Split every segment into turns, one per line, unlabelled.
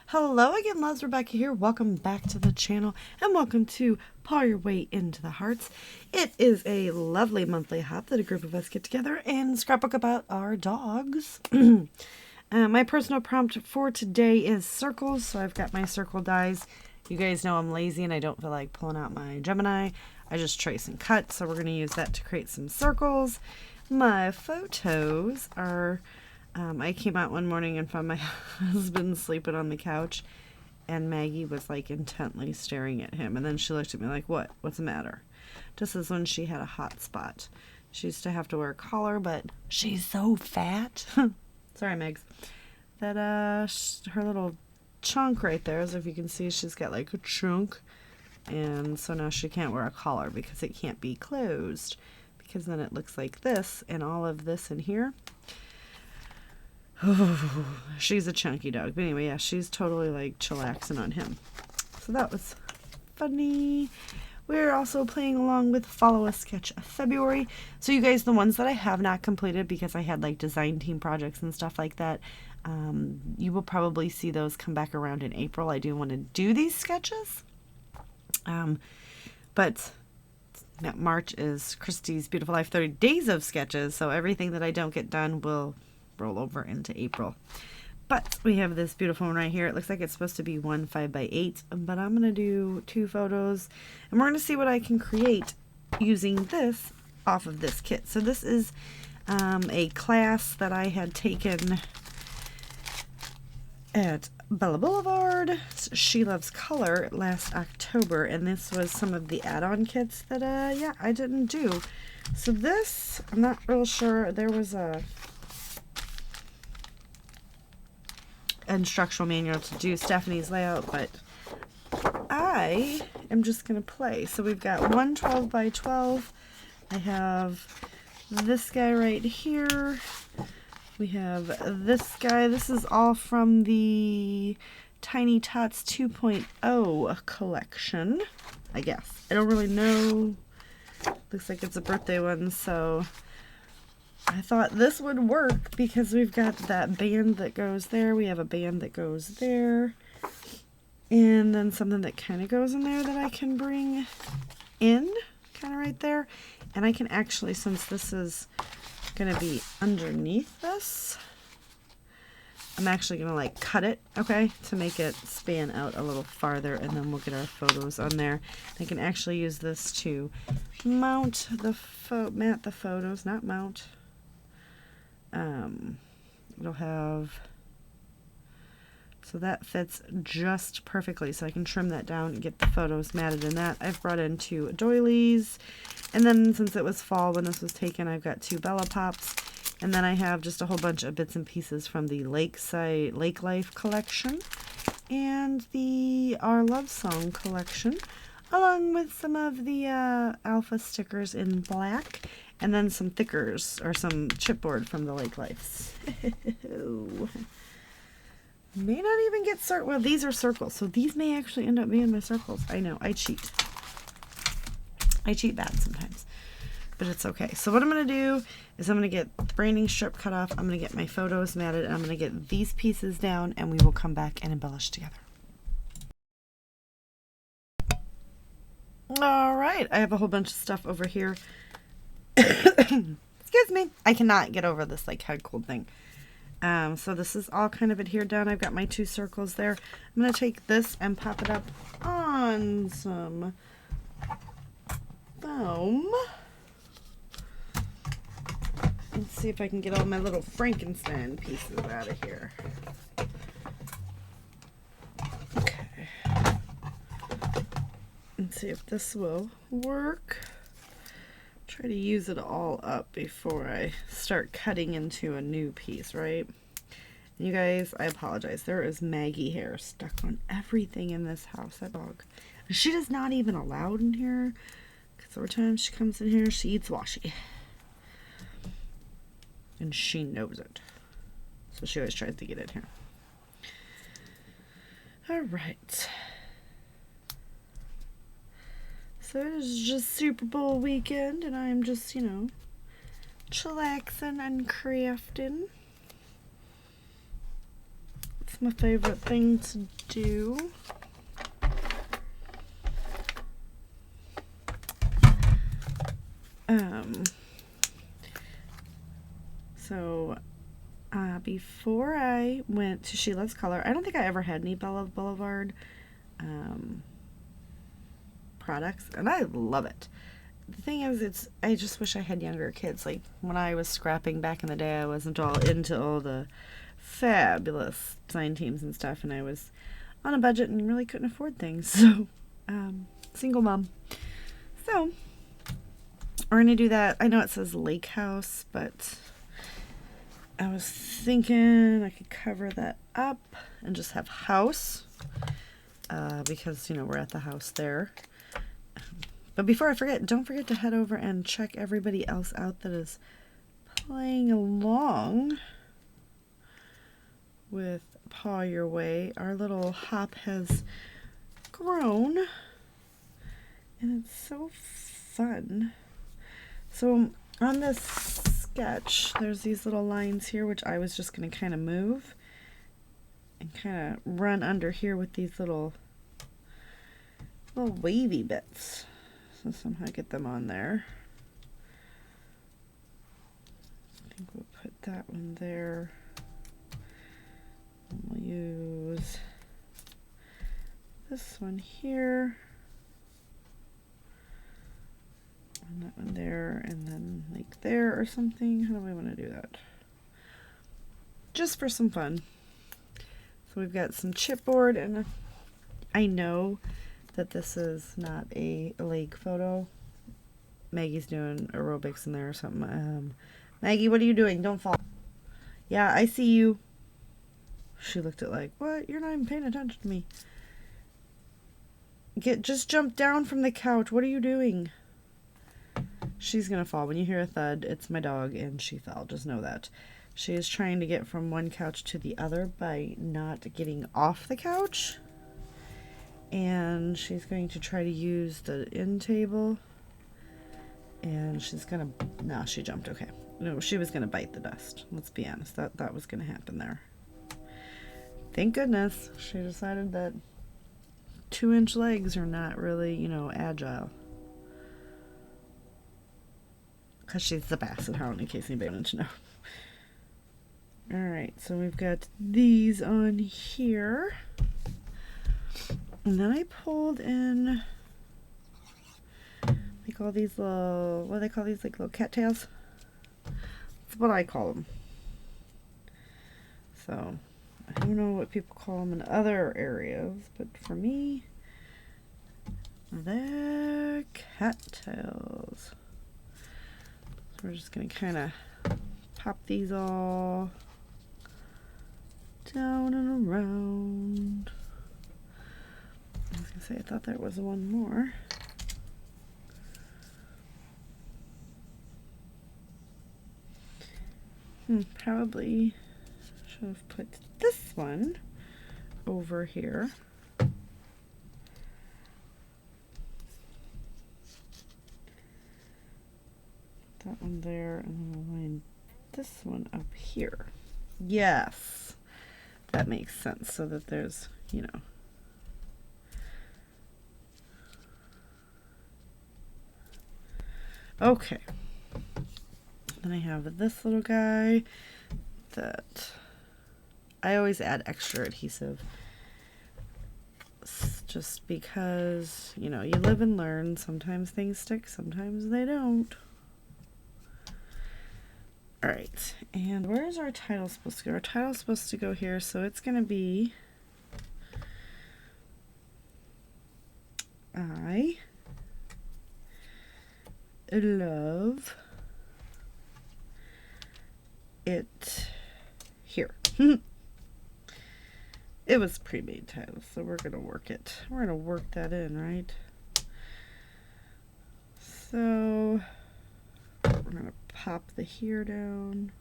Hello again, Les. Rebecca here. Welcome back to the channel and welcome to Paw Your Way into the Hearts. It is a lovely monthly hop that a group of us get together and scrapbook about our dogs. My personal prompt for today is circles, so I've got my circle dies. You guys know I'm lazy and I don't feel like pulling out my Gemini. I just trace and cut, so we're going to use that to create some circles. My photos are... I came out one morning and found my husband sleeping on the couch, and Maggie was like intently staring at him. And then she looked at me like, "What? What's the matter?" Just as when she had a hot spot. She used to have to wear a collar, but she's so fat. Sorry, Megs. That her little chunk right there, as if you can see, she's got like a chunk, and so now she can't wear a collar because it can't be closed, because then it looks like this, and all of this in here. Oh, she's a chunky dog. But anyway, yeah, she's totally like chillaxing on him. So that was funny. We're also playing along with Follow a Sketch of February. So you guys, the ones that I have not completed because I had like design team projects and stuff like that, you will probably see those come back around in April. I do want to do these sketches. But March is Christy's Beautiful Life 30 Days of Sketches. So everything that I don't get done will roll over into April. But we have this beautiful one right here. It looks like it's supposed to be 1 5x8, but I'm gonna do 2 photos and we're gonna see what I can create using this off of this kit. So this is a class that I had taken at Bella Boulevard, She Loves Color, last October, and this was some of the add-on kits that yeah, I didn't do. So this, I'm not real sure. There was a instructional manual to do Stephanie's layout, but I am just gonna play. So we've got 1 12x12. I have this guy right here. We have this guy. This is all from the Tiny Tots 2.0 collection, I guess. I don't really know. Looks like it's a birthday one, so I thought this would work because we've got that band that goes there. We have a band that goes there. And then something that kind of goes in there that I can bring in, kind of right there. And I can actually, since this is going to be underneath this, I'm actually going to like cut it, okay, to make it span out a little farther, and then we'll get our photos on there. I can actually use this to mount the photos, not mount. It'll have, so that fits just perfectly, so I can trim that down and get the photos matted in that. I've brought in 2 doilies, and then since it was fall when this was taken, I've got 2 Bella Pops, and then I have just a whole bunch of bits and pieces from the Lake Life collection and the Our Love Song collection, along with some of the alpha stickers in black, and then some thickers, or some chipboard from the Lake Lives. May not even get circles. Well, these are circles, so these may actually end up being my circles. I know, I cheat. I cheat bad sometimes, but it's okay. So what I'm going to do is I'm going to get the branding strip cut off. I'm going to get my photos matted, and I'm going to get these pieces down, and we will come back and embellish together. All right, I have a whole bunch of stuff over here. Excuse me. I cannot get over this like head cold thing. So this is all kind of adhered down. I've got my 2 circles there. I'm going to take this and pop it up on some foam. Let's see if I can get all my little Frankenstein pieces out of here. Okay. Let's see if this will work. Try to use it all up before I start cutting into a new piece, right? You guys, I apologize. There is Maggie hair stuck on everything in this house. That dog. She is not even allowed in here, because every time she comes in here, she eats washi. And she knows it. So she always tries to get in here. Alright. So it is just Super Bowl weekend, and I'm just, you know, chillaxing and crafting. It's my favorite thing to do. So before I went to She Loves Color, I don't think I ever had any Bella Boulevard products, and I love it. The thing is, I just wish I had younger kids. Like, when I was scrapping back in the day, I wasn't all into all the fabulous sign teams and stuff, and I was on a budget and really couldn't afford things. So, single mom. So, we're going to do that. I know it says Lake House, but I was thinking I could cover that up and just have house, because, you know, we're at the house there. But before I forget, don't forget to head over and check everybody else out that is playing along with Paw Your Way. Our little hop has grown, and it's so fun. So on this sketch, there's these little lines here, which I was just going to kind of move and kind of run under here with these little wavy bits. So somehow get them on there. I think we'll put that one there. And we'll use this one here. And that one there, and then like there or something. How do we want to do that? Just for some fun. So we've got some chipboard, and I know that this is not a lake photo. Maggie's doing aerobics in there or something. Maggie, what are you doing? Don't fall. Yeah, I see you. She looked at like, what? You're not even paying attention to me. Just jump down from the couch. What are you doing? She's gonna fall. When you hear a thud, it's my dog, and she fell. Just know that. She is trying to get from one couch to the other by not getting off the couch. And she's going to try to use the end table. And she's gonna... No, she jumped. Okay. No, she was gonna bite the dust. Let's be honest. That was gonna happen there. Thank goodness she decided that 2-inch legs are not really, you know, agile. Because she's the basset hound, in case anybody wanted to know. Alright, so we've got these on here. And then I pulled in like all these little, what do they call these, like little cattails? That's what I call them. So, I don't know what people call them in other areas, but for me, they're cattails. So we're just going to kind of pop these all down and around. I was going to say, I thought there was one more. Probably should have put this one over here. That one there, and then we'll line this one up here. Yes, that makes sense, so that there's, you know, okay. Then I have this little guy that I always add extra adhesive just because, you know, you live and learn. Sometimes things stick, sometimes they don't. Alright, and where is our title supposed to go? Our title's supposed to go here, so it's going to be I love it here. It was pre-made title, so we're going to work it. We're going to work that in, right? So we're going to pop the here down.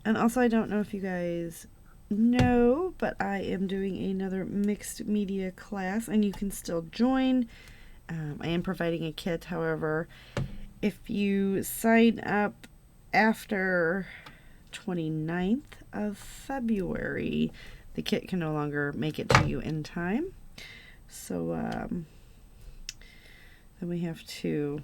And also, I don't know if you guys know, but I am doing another mixed media class, and you can still join. I am providing a kit. However, if you sign up after 29th of February. The kit can no longer make it to you in time. So then we have to,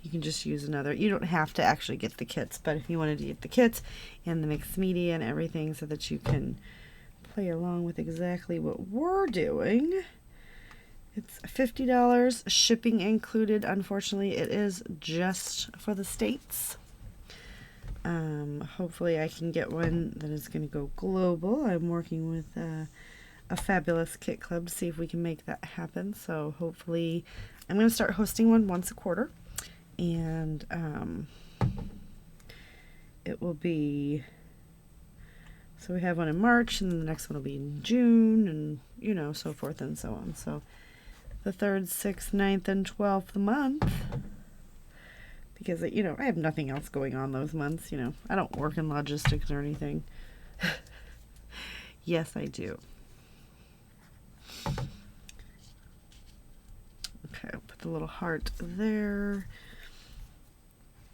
you can just use another. You don't have to actually get the kits, but if you wanted to get the kits and the mixed media and everything so that you can play along with exactly what we're doing, it's $50, shipping included. Unfortunately, it is just for the States. Hopefully I can get one that is going to go global. I'm working with a fabulous kit club to see if we can make that happen. So hopefully I'm going to start hosting one once a quarter, and it will be, so we have one in March, and then the next one will be in June, and you know, so forth and so on. So the 3rd, 6th, 9th, and 12th month, because, you know, I have nothing else going on those months. You know, I don't work in logistics or anything. Yes, I do. Okay, I'll put the little heart there.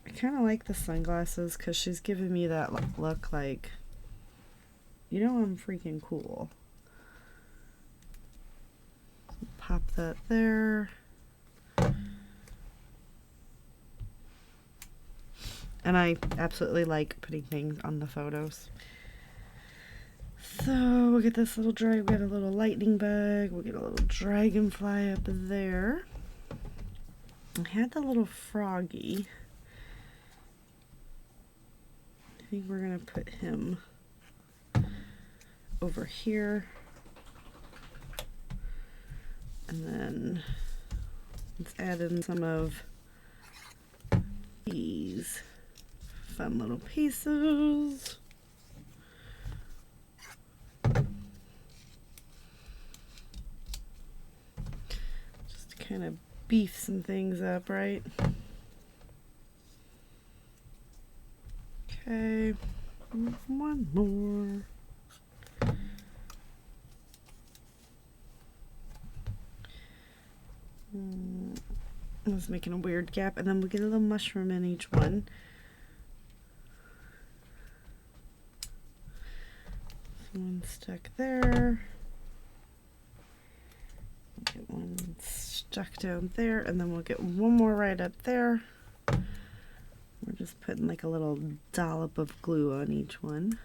I kind of like the sunglasses because she's giving me that look like, you know, I'm freaking cool. So pop that there. And I absolutely like putting things on the photos. So we'll get this little we got a little lightning bug. We'll get a little dragonfly up there. I had the little froggy. I think we're gonna put him over here. And then let's add in some of these fun little pieces. Just to kind of beef some things up, right? Okay, one more. I was making a weird gap, and then we'll get a little mushroom in each one. One stuck there. Get one stuck down there, and then we'll get one more right up there. We're just putting like a little dollop of glue on each one.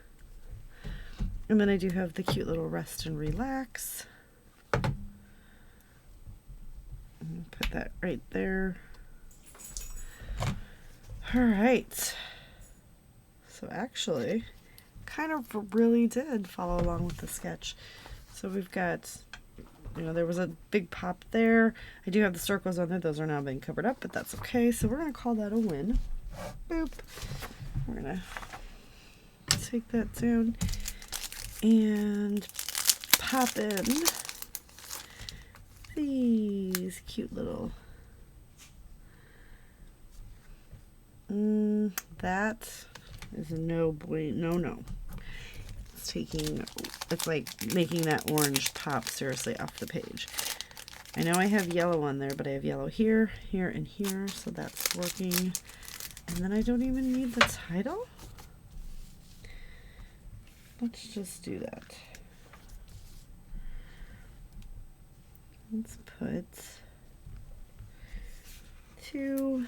And then I do have the cute little rest and relax. Put that right there. All right. So actually, kind of really did follow along with the sketch. So we've got, you know, there was a big pop there. I do have the circles on there. Those are now being covered up, but that's okay. So we're going to call that a win. Boop. We're going to take that down and pop in these cute little, that is a no. It's like making that orange pop seriously off the page. I know I have yellow on there, but I have yellow here, here, and here, so that's working. And then I don't even need the title. Let's just do that. Let's put 2,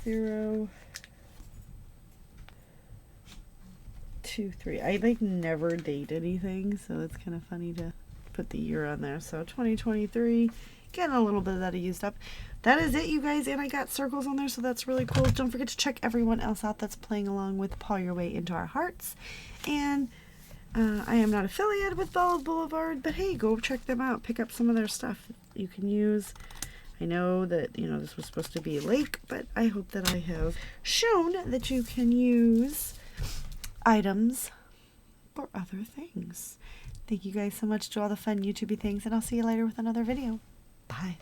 0, 2, 3. I like never date anything, so it's kind of funny to put the year on there. So 2023, getting a little bit of that used up. That is it, you guys, and I got circles on there, so that's really cool. Don't forget to check everyone else out that's playing along with Paw Your Way Into Our Hearts. And I am not affiliated with Bella Boulevard, but hey, go check them out. Pick up some of their stuff you can use. I know that, you know, this was supposed to be a lake, but I hope that I have shown that you can use items for other things. Thank you guys so much to all the fun YouTubey things, and I'll see you later with another video. Bye.